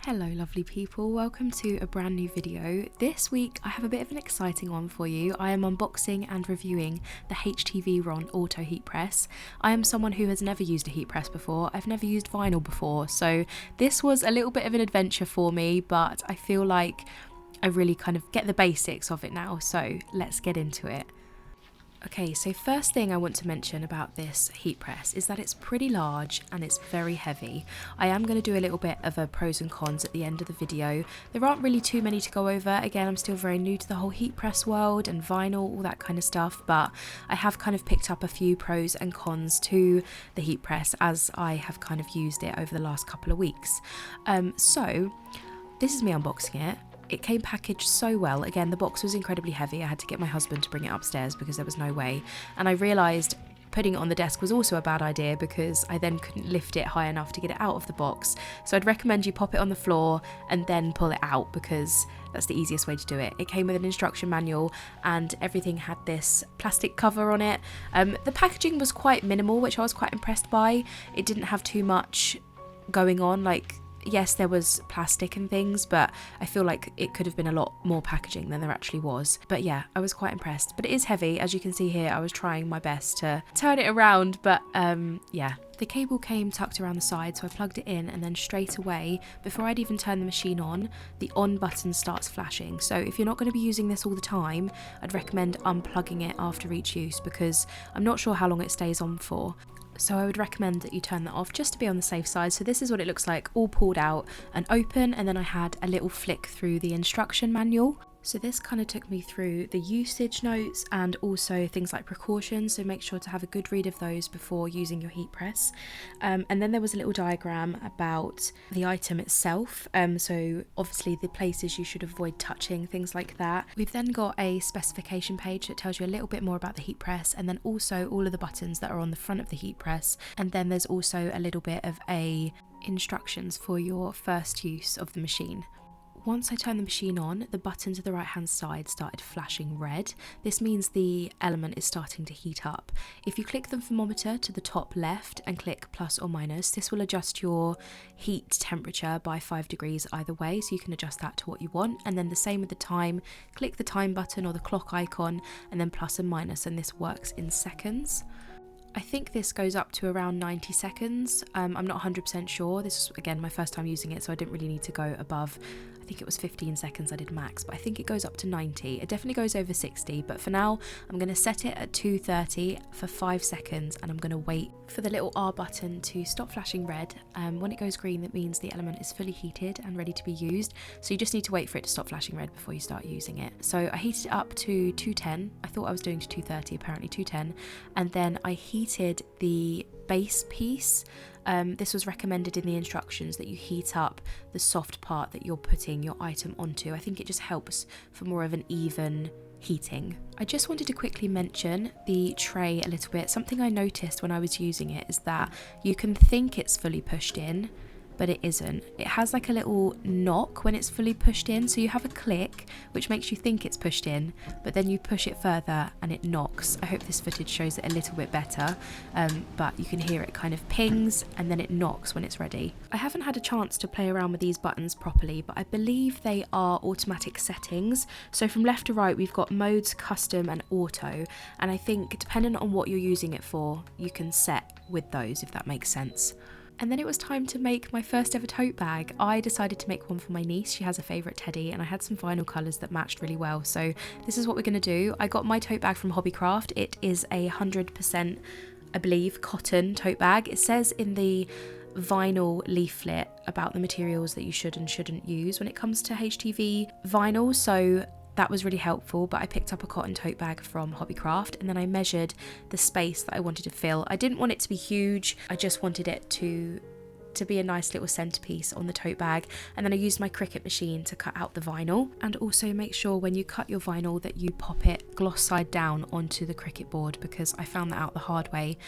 Hello lovely people, welcome to a brand new video. This week I have a bit of an exciting one for you. I am unboxing and reviewing the HTVRONT Auto Heat Press. I am someone who has never used a heat press before. I've never used vinyl before, so this was a little bit of an adventure for me, but I feel like I really kind of get the basics of it now, so let's get into it. Okay, so first thing I want to mention about this heat press is that it's pretty large and it's very heavy. I am going to do a little bit of a pros and cons at the end of the video. There aren't really too many to go over. Again, I'm still very new to the whole heat press world and vinyl, all that kind of stuff, but I have kind of picked up a few pros and cons to the heat press as I have kind of used it over the last couple of weeks. So this is me unboxing it. It came packaged so well. Again, the box was incredibly heavy. I had to get my husband to bring it upstairs because there was no way. And I realised putting it on the desk was also a bad idea because I then couldn't lift it high enough to get it out of the box. So I'd recommend you pop it on the floor and then pull it out because that's the easiest way to do it. It came with an instruction manual and everything had this plastic cover on it. The packaging was quite minimal, which I was quite impressed by. It didn't have too much going on, like yes, there was plastic and things, but I feel like it could have been a lot more packaging than there actually was. But yeah, I was quite impressed. But it is heavy. As you can see here, I was trying my best to turn it around, but yeah. The cable came tucked around the side, so I plugged it in, and then straight away, before I'd even turn the machine on, the on button starts flashing. So if you're not going to be using this all the time, I'd recommend unplugging it after each use because I'm not sure how long it stays on for. So I would recommend that you turn that off just to be on the safe side. So this is what it looks like, all pulled out and open, and then I had a little flick through the instruction manual. So this kind of took me through the usage notes and also things like precautions, so make sure to have a good read of those before using your heat press. And then there was a little diagram about the item itself, so obviously the places you should avoid touching, things like that. We've then got a specification page that tells you a little bit more about the heat press, and then also all of the buttons that are on the front of the heat press, and then there's also a little bit of instructions for your first use of the machine. Once I turned the machine on, the button to the right hand side started flashing red. This means the element is starting to heat up. If you click the thermometer to the top left and click plus or minus, this will adjust your heat temperature by 5 degrees either way, so you can adjust that to what you want. And then the same with the time, click the time button or the clock icon and then plus and minus, and this works in seconds. I think this goes up to around 90 seconds. I'm not 100% sure. This is, again, my first time using it, so I didn't really need to go above, I think it was 15 seconds I did max, but I think it goes up to 90. It definitely goes over 60, but for now, I'm going to set it at 230 for 5 seconds, and I'm going to wait for the little R button to stop flashing red. When it goes green, that means the element is fully heated and ready to be used, so you just need to wait for it to stop flashing red before you start using it. So I heated it up to 210. I thought I was doing to 230, apparently 210, and then I heated the base piece. This was recommended in the instructions that you heat up the soft part that you're putting your item onto. I think it just helps for more of an even heating. I just wanted to quickly mention the tray a little bit. Something I noticed when I was using it is that you can think it's fully pushed in, but it isn't. It has like a little knock when it's fully pushed in, so you have a click which makes you think it's pushed in, but then you push it further and it knocks. I hope this footage shows it a little bit better, but you can hear it kind of pings and then it knocks when it's ready. I haven't had a chance to play around with these buttons properly, but I believe they are automatic settings. So from left to right we've got modes, custom and auto, and I think depending on what you're using it for, you can set with those, if that makes sense. And then it was time to make my first ever tote bag. I decided to make one for my niece. She has a favourite teddy and I had some vinyl colours that matched really well. So this is what we're going to do. I got my tote bag from Hobbycraft. It is a 100%, I believe, cotton tote bag. It says in the vinyl leaflet about the materials that you should and shouldn't use when it comes to HTV vinyl. So that was really helpful, but I picked up a cotton tote bag from Hobbycraft and then I measured the space that I wanted to fill. I didn't want it to be huge, I just wanted it to be a nice little centerpiece on the tote bag, and then I used my Cricut machine to cut out the vinyl. And also make sure when you cut your vinyl that you pop it gloss side down onto the Cricut board, because I found that out the hard way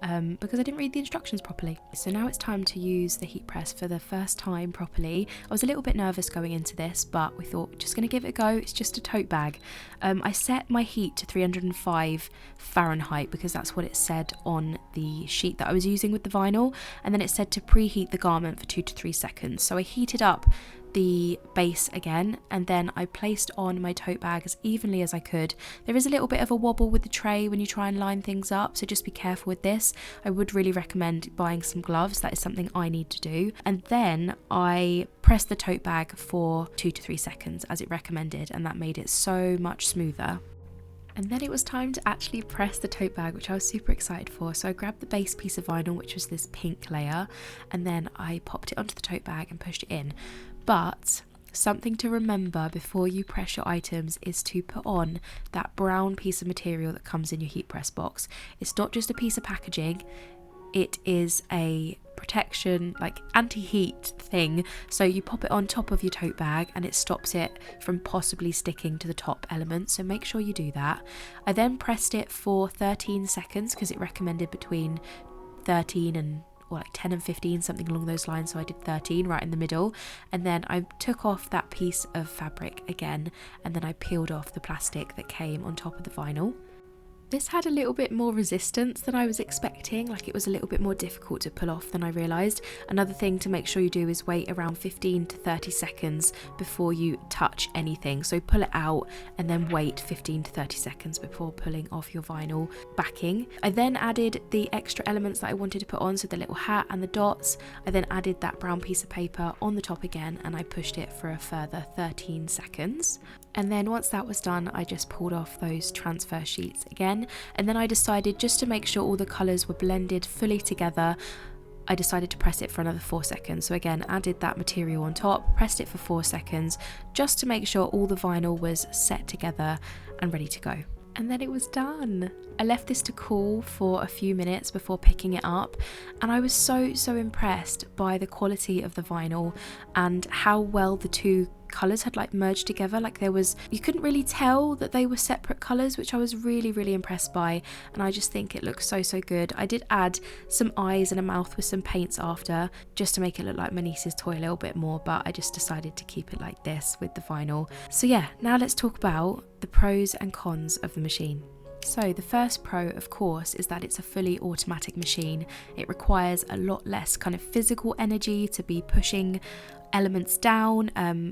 because I didn't read the instructions properly. So now it's time to use the heat press for the first time properly. I was a little bit nervous going into this, but we thought just going to give it a go. It's just a tote bag. I set my heat to 305 Fahrenheit because that's what it said on the sheet that I was using with the vinyl, and then it said to preheat the garment for 2 to 3 seconds. So I heated up the base again, and then I placed on my tote bag as evenly as I could. There is a little bit of a wobble with the tray when you try and line things up, so just be careful with this. I would really recommend buying some gloves. That is something I need to do. And then I pressed the tote bag for 2 to 3 seconds as it recommended, and that made it so much smoother. And then it was time to actually press the tote bag, which I was super excited for. So I grabbed the base piece of vinyl, which was this pink layer, and then I popped it onto the tote bag and pushed it in. But something to remember before you press your items is to put on that brown piece of material that comes in your heat press box. It's not just a piece of packaging, it is a protection, like anti-heat thing. So you pop it on top of your tote bag and it stops it from possibly sticking to the top element, so make sure you do that. I then pressed it for 13 seconds because it recommended between 13 and or like 10 and 15, something along those lines, so I did 13 right in the middle, and then I took off that piece of fabric again, and then I peeled off the plastic that came on top of the vinyl. This had a little bit more resistance than I was expecting, like it was a little bit more difficult to pull off than I realised. Another thing to make sure you do is wait around 15 to 30 seconds before you touch anything. So pull it out and then wait 15 to 30 seconds before pulling off your vinyl backing. I then added the extra elements that I wanted to put on, so the little hat and the dots. I then added that brown piece of paper on the top again, and I pushed it for a further 13 seconds. And then once that was done, I just pulled off those transfer sheets again, and then I decided, just to make sure all the colours were blended fully together, I decided to press it for another 4 seconds. So again, added that material on top, pressed it for 4 seconds, just to make sure all the vinyl was set together and ready to go. And then it was done. I left this to cool for a few minutes before picking it up, and I was so impressed by the quality of the vinyl and how well the two colours had like merged together. Like you couldn't really tell that they were separate colours, which I was really impressed by, and I just think it looks so good. I did add some eyes and a mouth with some paints after, just to make it look like my niece's toy a little bit more, but I just decided to keep it like this with the vinyl. So yeah, now let's talk about the pros and cons of the machine. So the first pro, of course, is that it's a fully automatic machine. It requires a lot less kind of physical energy to be pushing elements down,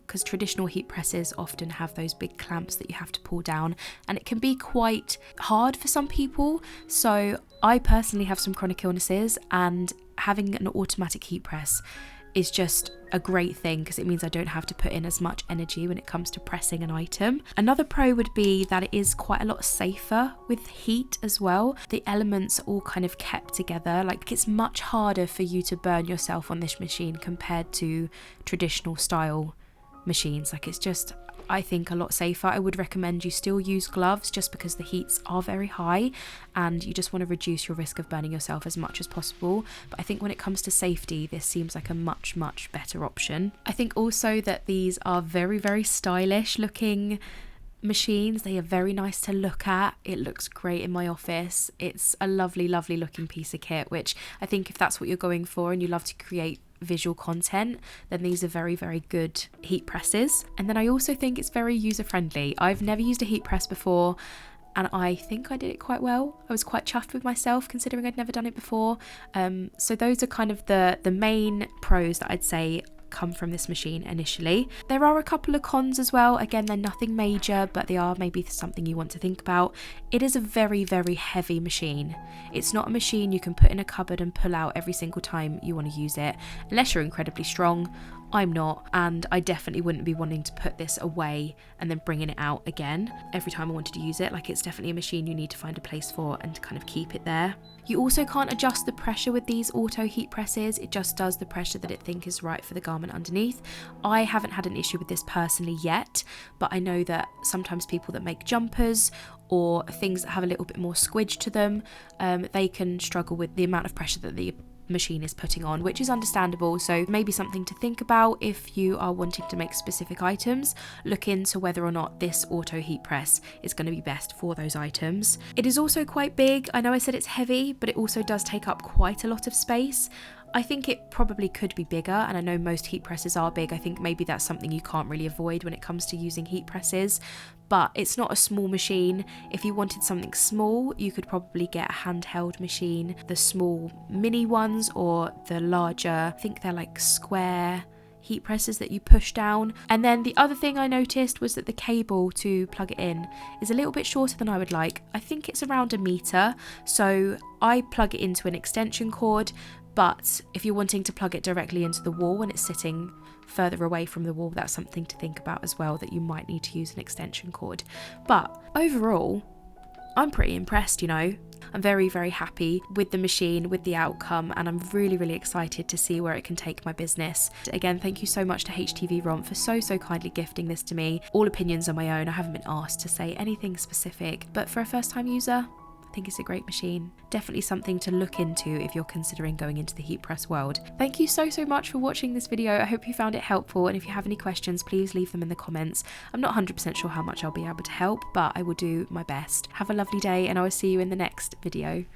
because traditional heat presses often have those big clamps that you have to pull down, and it can be quite hard for some people. So I personally have some chronic illnesses, and having an automatic heat press is just a great thing because it means I don't have to put in as much energy when it comes to pressing an item. Another pro would be that it is quite a lot safer with heat as well. The elements are all kind of kept together. Like, it's much harder for you to burn yourself on this machine compared to traditional style machines. Like, it's just, I think, a lot safer. I would recommend you still use gloves just because the heats are very high and you just want to reduce your risk of burning yourself as much as possible. But I think when it comes to safety, this seems like a much better option. I think also that these are very stylish looking machines. They are very nice to look at. It looks great in my office. It's a lovely looking piece of kit, which I think if that's what you're going for and you love to create visual content, then these are very good heat presses. And then I also think it's very user friendly. I've never used a heat press before, and I think I did it quite well. I was quite chuffed with myself considering I'd never done it before. So those are kind of the main pros that I'd say come from this machine initially. There are a couple of cons as well. Again, they're nothing major, but they are maybe something you want to think about. It is a very heavy machine. It's not a machine you can put in a cupboard and pull out every single time you want to use it, unless you're incredibly strong. I'm not, and I definitely wouldn't be wanting to put this away and then bringing it out again every time I wanted to use it. Like, it's definitely a machine you need to find a place for and to kind of keep it there. You also can't adjust the pressure with these auto heat presses. It just does the pressure that it thinks is right for the garment underneath. I haven't had an issue with this personally yet, but I know that sometimes people that make jumpers or things that have a little bit more squidge to them, they can struggle with the amount of pressure that the machine is putting on, which is understandable. So maybe something to think about if you are wanting to make specific items. Look into whether or not this auto heat press is going to be best for those items. It is also quite big. I know I said it's heavy, but it also does take up quite a lot of space. I think it probably could be bigger, and I know most heat presses are big. I think maybe that's something you can't really avoid when it comes to using heat presses, but it's not a small machine. If you wanted something small, you could probably get a handheld machine, the small mini ones or the larger, I think they're like square heat presses that you push down. And then the other thing I noticed was that the cable to plug it in is a little bit shorter than I would like. I think it's around 1 meter, so I plug it into an extension cord. But if you're wanting to plug it directly into the wall when it's sitting further away from the wall, that's something to think about as well, that you might need to use an extension cord. But overall, I'm pretty impressed, you know. I'm very, very happy with the machine, with the outcome, and I'm really, really excited to see where it can take my business. Again, thank you so much to HTVRONT for so kindly gifting this to me. All opinions are my own. I haven't been asked to say anything specific, but for a first-time user, I think it's a great machine. Definitely something to look into if you're considering going into the heat press world. Thank you so much for watching this video. I hope you found it helpful, and if you have any questions, please leave them in the comments. I'm not 100% sure how much I'll be able to help, but I will do my best. Have a lovely day, and I will see you in the next video.